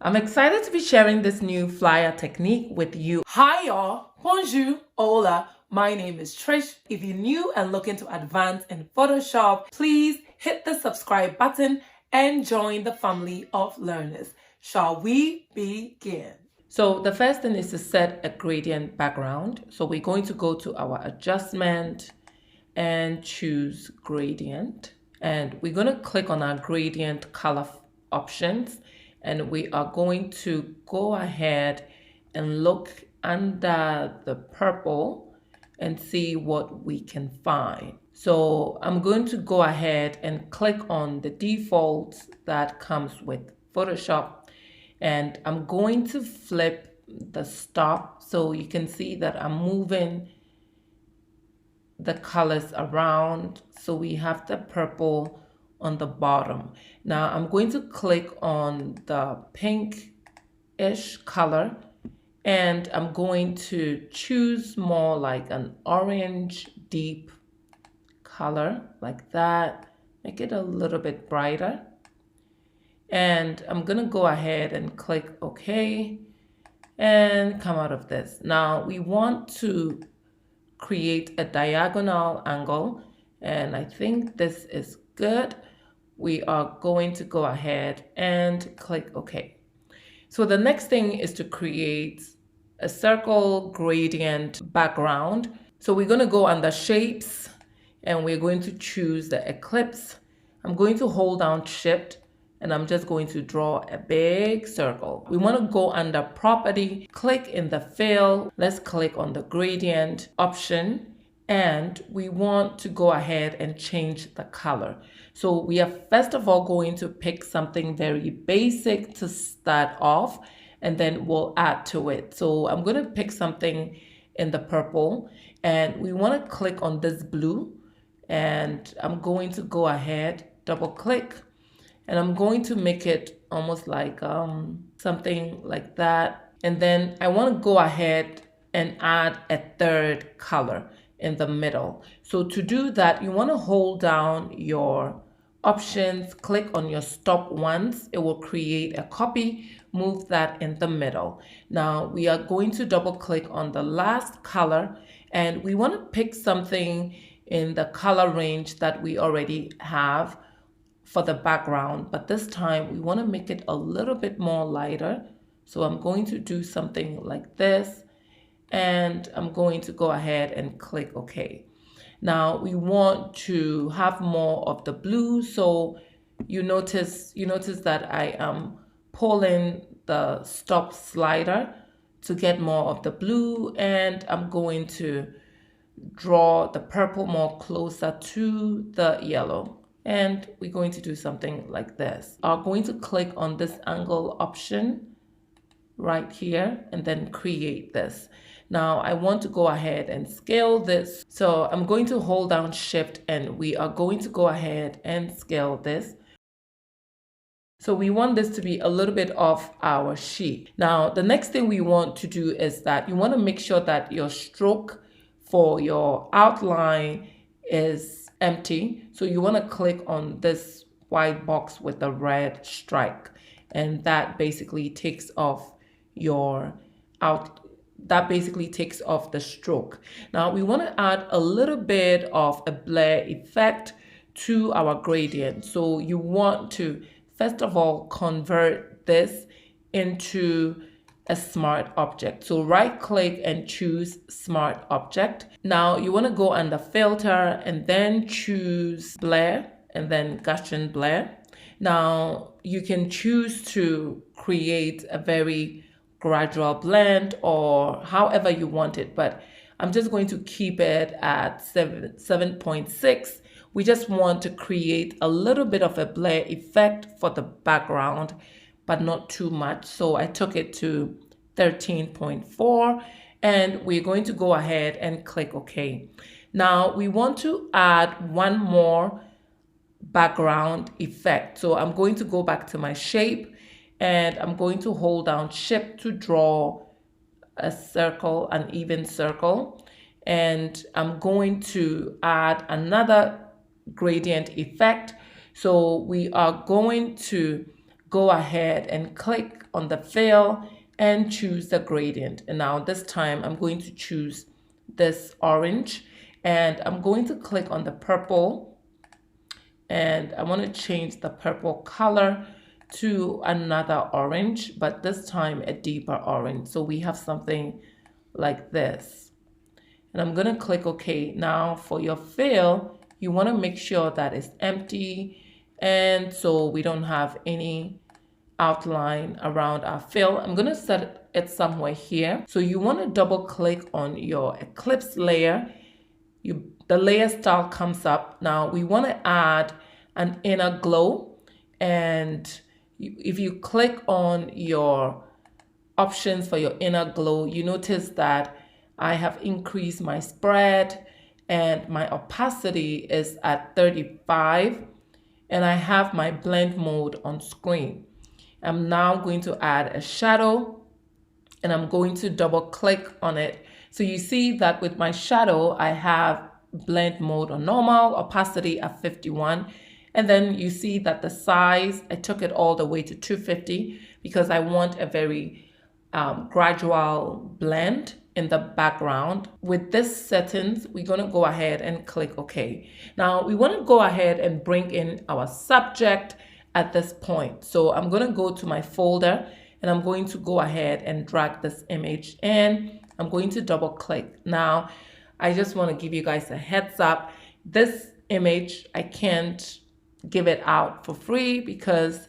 I'm excited to be sharing this new flyer technique with you. Hi y'all, bonjour, hola, my name is Trish. If you're new and looking to advance in Photoshop, please hit the subscribe button and join the family of learners. Shall we begin? So the first thing is to set a gradient background. So we're going to go to our adjustment and choose gradient. And we're going to click on our gradient color options. And we are going to go ahead and look under the purple and see what we can find. So I'm going to go ahead and click on the defaults that comes with Photoshop. And I'm going to flip the stop so you can see that I'm moving the colors around. So we have the purple on the bottom. Now I'm going to click on the pink-ish color and I'm going to choose more like an orange deep color like that. Make it a little bit brighter. And I'm gonna go ahead and click OK and come out of this. Now we want to create a diagonal angle, and I think this is good. We are going to go ahead and click OK. So the next thing is to create a circle gradient background. So we're going to go under shapes and we're going to choose the ellipse. I'm going to hold down Shift and I'm just going to draw a big circle. We want to go under property, click in the fill. Let's click on the gradient option and we want to go ahead and change the color. So we are first of all going to pick something very basic to start off and then we'll add to it. So I'm going to pick something in the purple and we want to click on this blue and I'm going to go ahead, double click, and I'm going to make it almost like something like that. And then I want to go ahead and add a third color in the middle. So to do that, you want to hold down your options, click on your stop once. It will create a copy, move that in the middle. Now we are going to double click on the last color and we want to pick something in the color range that we already have for the background, but this time we want to make it a little bit more lighter. So I'm going to do something like this and I'm going to go ahead and click OK. Now we want to have more of the blue, so you notice that I am pulling the stop slider to get more of the blue, and I'm going to draw the purple more closer to the yellow. And we're going to do something like this. I'm going to click on this angle option right here and then create this. Now I want to go ahead and scale this. So I'm going to hold down Shift and we are going to go ahead and scale this. So we want this to be a little bit off our sheet. Now the next thing we want to do is that you want to make sure that your stroke for your outline is empty. So you want to click on this white box with the red strike, and that basically takes off the stroke. Now we want to add a little bit of a blur effect to our gradient. So you want to first of all convert this into a smart object. So right click and choose smart object. Now you want to go under filter and then choose blur and then Gaussian blur. Now you can choose to create a very gradual blend or however you want it, but I'm just going to keep it at 7.6. We just want to create a little bit of a blur effect for the background, but not too much. So I took it to 13.4 and we're going to go ahead and click OK. Now we want to add one more background effect. So I'm going to go back to my shape and I'm going to hold down Shift to draw a circle, an even circle. And I'm going to add another gradient effect. So we are going to go ahead and click on the fill and choose the gradient. And now this time I'm going to choose this orange, and I'm going to click on the purple, and I want to change the purple color to another orange, but this time a deeper orange. So we have something like this. And I'm going to click OK. Now for your fill, you want to make sure that it's empty, and so we don't have any outline around our fill. I'm going to set it somewhere here. So you want to double click on your eclipse layer. The layer style comes up. Now we want to add an inner glow, and if you click on your options for your inner glow, you notice that I have increased my spread and my opacity is at 35, and I have my blend mode on screen. I'm now going to add a shadow, and I'm going to double click on it. So you see that with my shadow, I have blend mode on normal, opacity at 51. And then you see that the size, I took it all the way to 250 because I want a very gradual blend in the background. With this settings, we're going to go ahead and click OK. Now we want to go ahead and bring in our subject at this point. So I'm going to go to my folder, and I'm going to go ahead and drag this image in. I'm going to double click. Now I just want to give you guys a heads up. This image, I can't give it out for free because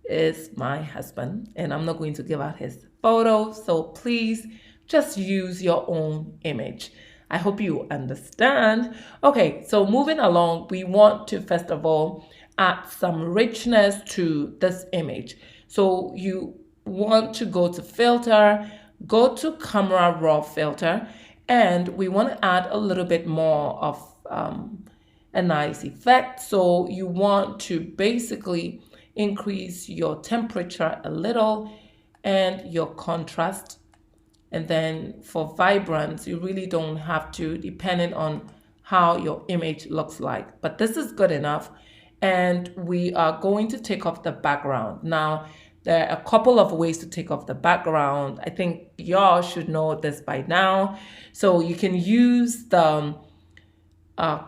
it's my husband, and I'm not going to give out his photo. So please just use your own image. I hope you understand. Okay, so moving along, we want to first of all add some richness to this image. So you want to go to filter, go to camera raw filter, and we want to add a little bit more of a nice effect. So you want to basically increase your temperature a little and your contrast. And then for vibrance, you really don't have to, depending on how your image looks like. But this is good enough. And we are going to take off the background. Now, there are a couple of ways to take off the background. I think y'all should know this by now. So you can use the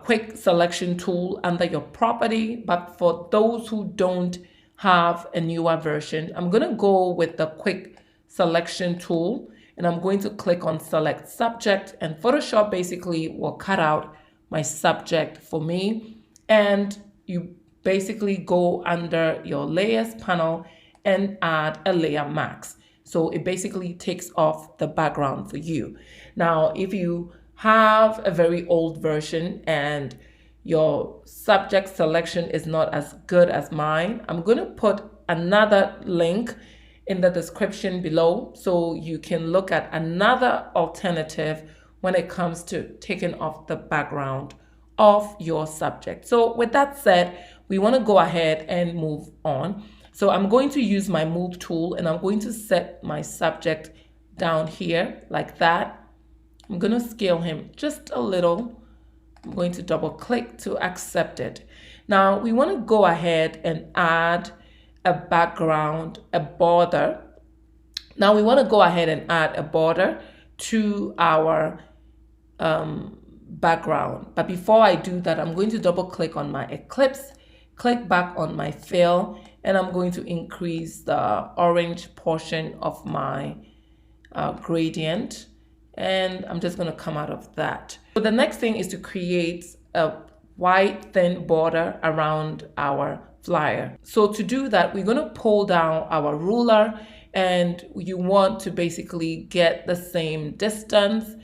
quick selection tool under your property, but for those who don't have a newer version, I'm going to go with the quick selection tool, and I'm going to click on select subject, and Photoshop basically will cut out my subject for me. And you basically go under your layers panel and add a layer mask. So it basically takes off the background for you. Now, if you have a very old version and your subject selection is not as good as mine, I'm going to put another link in the description below so you can look at another alternative when it comes to taking off the background of your subject. So with that said, we want to go ahead and move on. So I'm going to use my move tool, and I'm going to set my subject down here like that. I'm going to scale him just a little. I'm going to double click to accept it. Now we want to go ahead and add a background, a border. Now we want to go ahead and add a border to our background. But before I do that, I'm going to double click on my eclipse, click back on my fill, and I'm going to increase the orange portion of my gradient. And I'm just going to come out of that. So the next thing is to create a white thin border around our flyer. So to do that, we're going to pull down our ruler, and you want to basically get the same distance.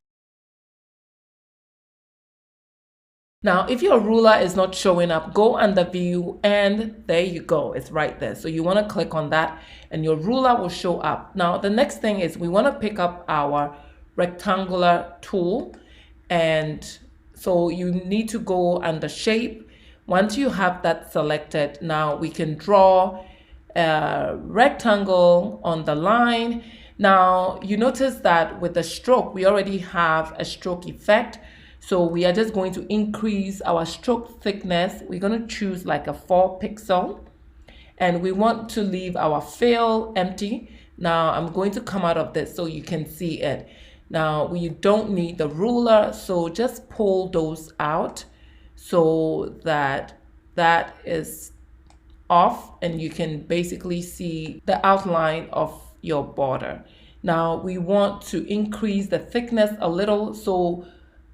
Now, if your ruler is not showing up, go under view, and there you go. It's right there. So you want to click on that and your ruler will show up. Now, the next thing is we want to pick up our rectangular tool, and so you need to go under shape. Once you have that selected, now we can draw a rectangle on the line. Now you notice that with the stroke, we already have a stroke effect, so we are just going to increase our stroke thickness. We're going to choose like a 4 pixel, and we want to leave our fill empty. Now I'm going to come out of this so you can see it. Now we don't need the ruler, so just pull those out so that that is off and you can basically see the outline of your border. Now we want to increase the thickness a little, so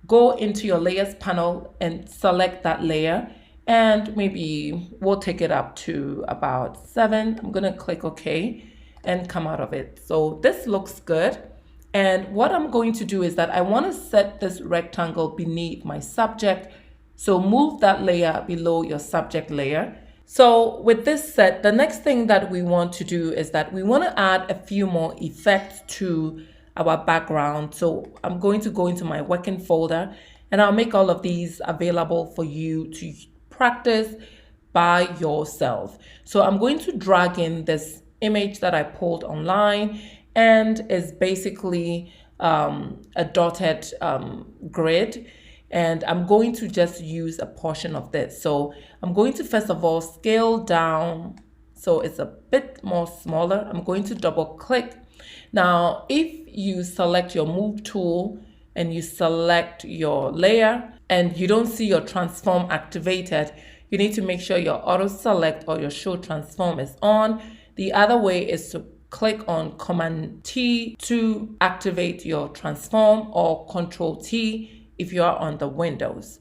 go into your layers panel and select that layer, and maybe we'll take it up to about 7. I'm gonna click OK and come out of it. So this looks good. And what I'm going to do is that I want to set this rectangle beneath my subject. So move that layer below your subject layer. So with this set, the next thing that we want to do is that we want to add a few more effects to our background. So I'm going to go into my working folder and I'll make all of these available for you to practice by yourself. So I'm going to drag in this image that I pulled online, and is basically a dotted grid. And I'm going to just use a portion of this. So I'm going to first of all scale down so it's a bit more smaller. I'm going to double click. Now, if you select your move tool and you select your layer and you don't see your transform activated, you need to make sure your auto select or your show transform is on. The other way is to click on Command T to activate your transform, or Control T if you are on the Windows.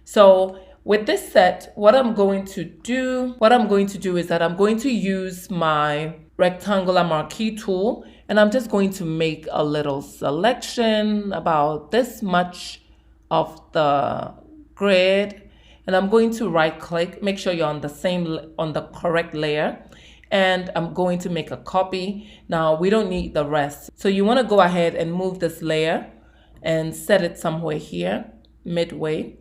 So with this set, what I'm going to do is that I'm going to use my rectangular marquee tool, and I'm just going to make a little selection about this much of the grid, and I'm going to right click, make sure you're on the correct layer, and I'm going to make a copy. Now we don't need the rest, so you want to go ahead and move this layer and set it somewhere here midway.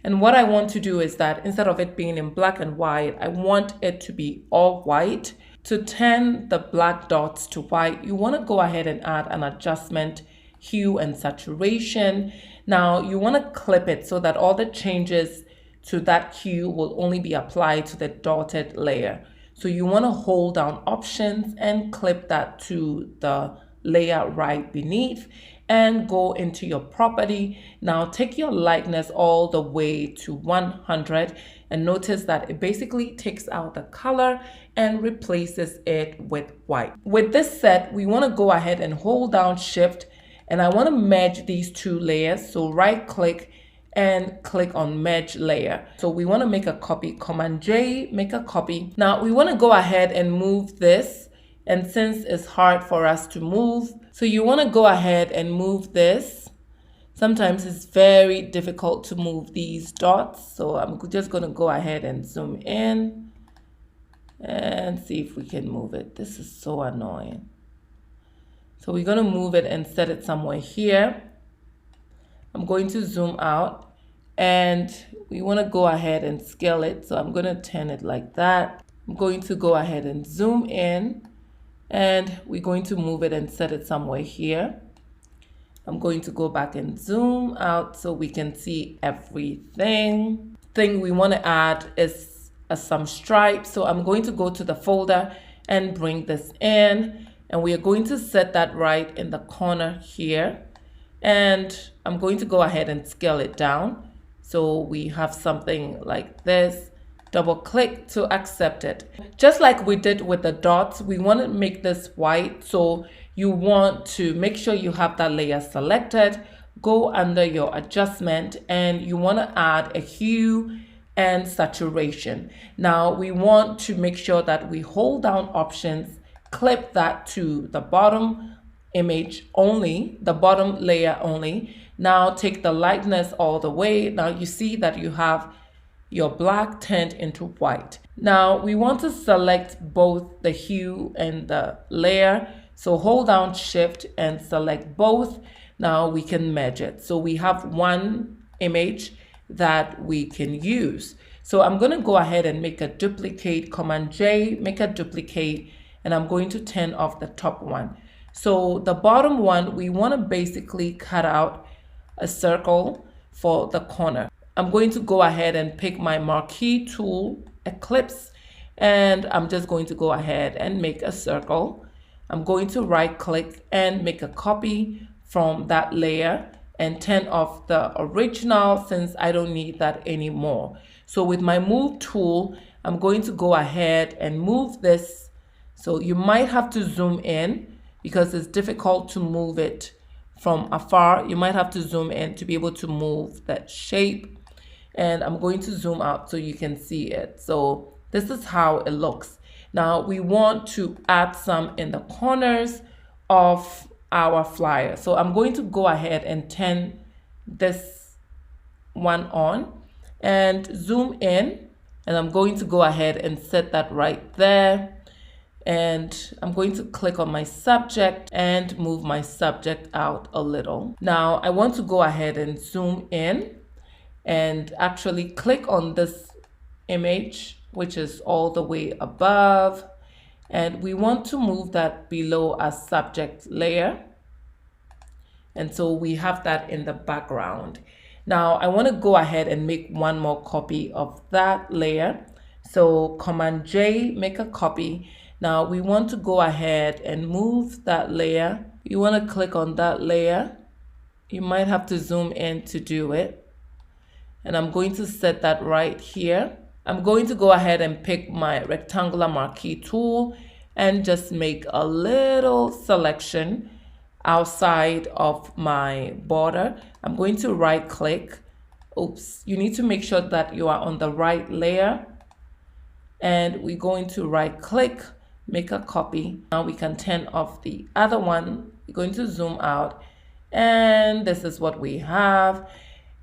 And what I want to do is that instead of it being in black and white, I want it to be all white. To turn the black dots to white, you want to go ahead and add an adjustment, hue and saturation. Now you want to clip it so that all the changes to that hue will only be applied to the dotted layer. So you want to hold down Options and clip that to the layer right beneath, and go into your property. Now take your lightness all the way to 100 and notice that it basically takes out the color and replaces it with white. With this set, we want to go ahead and hold down Shift, and I want to merge these two layers. So right click and click on merge layer. So we want to make a copy, Command J, make a copy. Now we want to go ahead and move this, and since it's hard for us to move, so you want to go ahead and move this. Sometimes it's very difficult to move these dots, so I'm just going to go ahead and zoom in and see if we can move it. This is so annoying. So we're going to move it and set it somewhere here. I'm going to zoom out, and we want to go ahead and scale it. So I'm going to turn it like that. I'm going to go ahead and zoom in, and we're going to move it and set it somewhere here. I'm going to go back and zoom out so we can see everything. Thing we want to add is some stripes. So I'm going to go to the folder and bring this in, and we are going to set that right in the corner here. And I'm going to go ahead and scale it down so we have something like this. Double click to accept it. Just like we did with the dots, we want to make this white. So you want to make sure you have that layer selected, go under your adjustment, and you want to add a hue and saturation. Now we want to make sure that we hold down Options, clip that to the bottom image only, the bottom layer only. Now take the lightness all the way. Now you see that you have your black turned into white. Now we want to select both the hue and the layer. So hold down Shift and select both. Now we can merge it. So we have one image that we can use. So I'm going to go ahead and make a duplicate, Command J, make a duplicate, and I'm going to turn off the top one. So the bottom one, we want to basically cut out a circle for the corner. I'm going to go ahead and pick my marquee tool, Eclipse, and I'm just going to go ahead and make a circle. I'm going to right click and make a copy from that layer and turn off the original since I don't need that anymore. So with my move tool, I'm going to go ahead and move this. So you might have to zoom in because it's difficult to move it from afar. You might have to zoom in to be able to move that shape. And I'm going to zoom out so you can see it. So this is how it looks. Now we want to add some in the corners of our flyer. So I'm going to go ahead and turn this one on and zoom in, and I'm going to go ahead and set that right there. And I'm going to click on my subject and move my subject out a little. Now I want to go ahead and zoom in and actually click on this image, which is all the way above. And we want to move that below our subject layer. And so we have that in the background. Now I want to go ahead and make one more copy of that layer. So Command J, make a copy. Now we want to go ahead and move that layer. You want to click on that layer. You might have to zoom in to do it. And I'm going to set that right here. I'm going to go ahead and pick my rectangular marquee tool and just make a little selection outside of my border. I'm going to right click. Oops, you need to make sure that you are on the right layer. And we're going to right click, make a copy. Now we can turn off the other one. We're going to zoom out. And this is what we have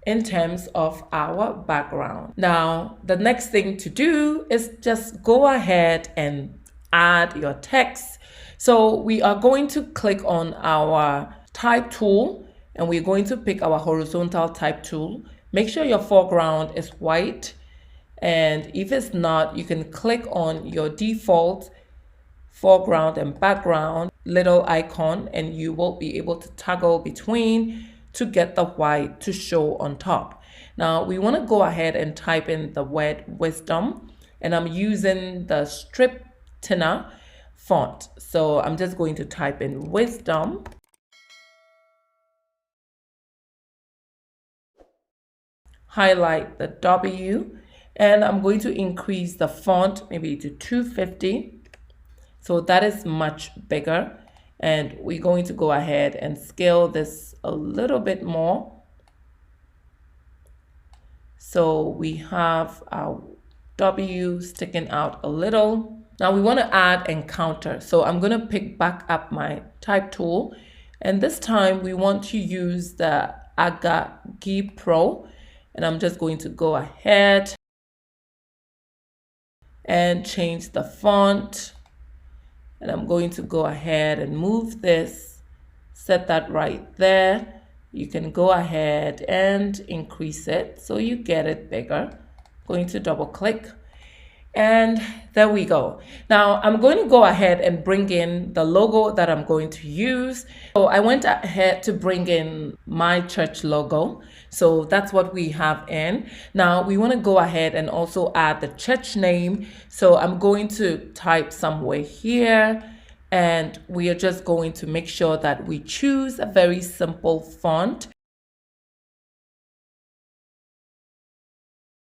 in terms of our background. Now, the next thing to do is just go ahead and add your text. So we are going to click on our type tool and we're going to pick our horizontal type tool. Make sure your foreground is white. And if it's not, you can click on your default foreground and background little icon and you will be able to toggle between to get the white to show on top. Now we want to go ahead and type in the word wisdom, and I'm using the Scriptina font. So I'm just going to type in wisdom. Highlight the W, and I'm going to increase the font maybe to 250. So that is much bigger. And we're going to go ahead and scale this a little bit more. So we have our W sticking out a little. Now we want to add encounter. So I'm going to pick back up my type tool. And this time we want to use the Agagi Pro. And I'm just going to go ahead and change the font. And I'm going to go ahead and move this, set that right there. You can go ahead and increase it so you get it bigger. Going to double click. And there we go. Now I'm going to go ahead and bring in the logo that I'm going to use. So I went ahead to bring in my church logo. So that's what we have in. Now we want to go ahead and also add the church name. So I'm going to type somewhere here. And we are just going to make sure that we choose a very simple font.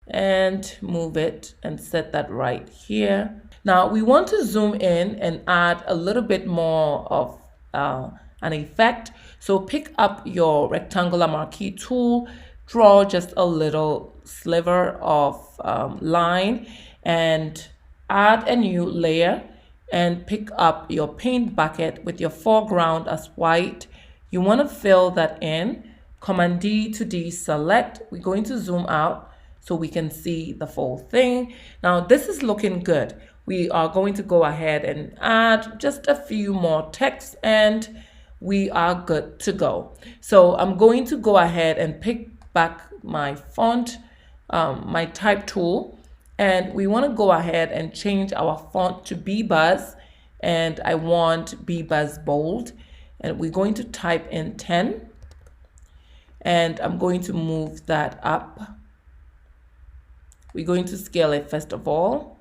And move it and set that right here. Now we want to zoom in and add a little bit more of an effect. So pick up your rectangular marquee tool, draw just a little sliver of line and add a new layer and pick up your paint bucket with your foreground as white. You want to fill that in. Command D to deselect. We're going to zoom out so we can see the full thing. Now this is looking good. We are going to go ahead and add just a few more text and we are good to go. So I'm going to go ahead and pick back my font, my type tool, and we want to go ahead and change our font to BBuzz, and I want BBuzz bold, and we're going to type in 10, and I'm going to move that up. We're going to scale it first of all.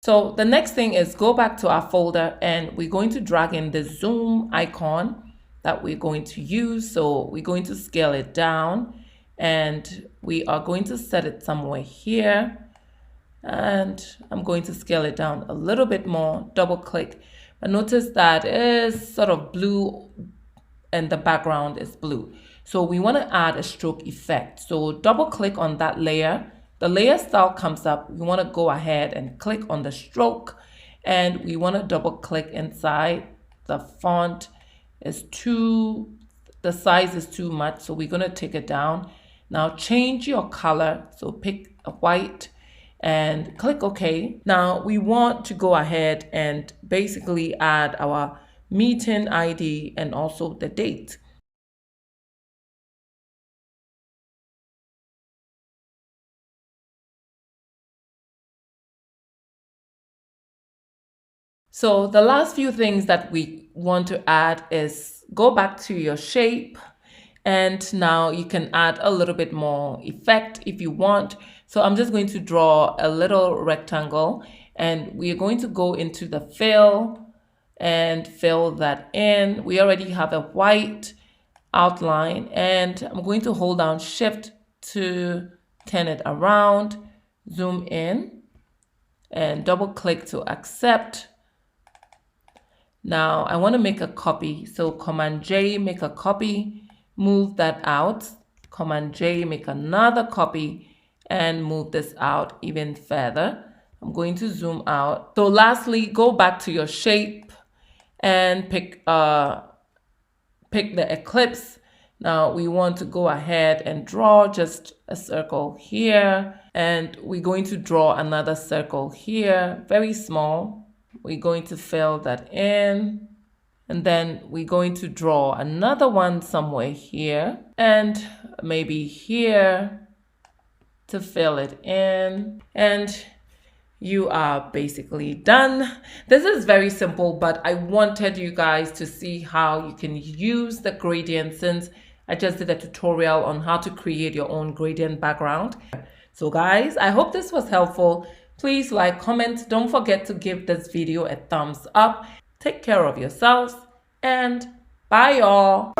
So the next thing is go back to our folder and we're going to drag in the zoom icon that we're going to use. So we're going to scale it down and we are going to set it somewhere here. And I'm going to scale it down a little bit more, double click. But notice that it is sort of blue and the background is blue. So we want to add a stroke effect. So double click on that layer. The layer style comes up. We want to go ahead and click on the stroke and we want to double click inside. The font is the size is too much. So we're going to take it down. Now change your color. So pick a white and click OK. Now we want to go ahead and basically add our meeting ID and also the date. So the last few things that we want to add is go back to your shape. And now you can add a little bit more effect if you want. So I'm just going to draw a little rectangle and we are going to go into the fill and fill that in. We already have a white outline and I'm going to hold down shift to turn it around, zoom in and double click to accept. Now I want to make a copy. So Command J, make a copy. Move that out, Command J, make another copy and move this out even further. I'm going to zoom out. So lastly, go back to your shape and pick the ellipse. Now we want to go ahead and draw just a circle here and we're going to draw another circle here, very small. We're going to fill that in. And then we're going to draw another one somewhere here and maybe here to fill it in. And you are basically done. This is very simple, but I wanted you guys to see how you can use the gradient since I just did a tutorial on how to create your own gradient background. So guys, I hope this was helpful. Please like, comment. Don't forget to give this video a thumbs up. Take care of yourselves and bye y'all.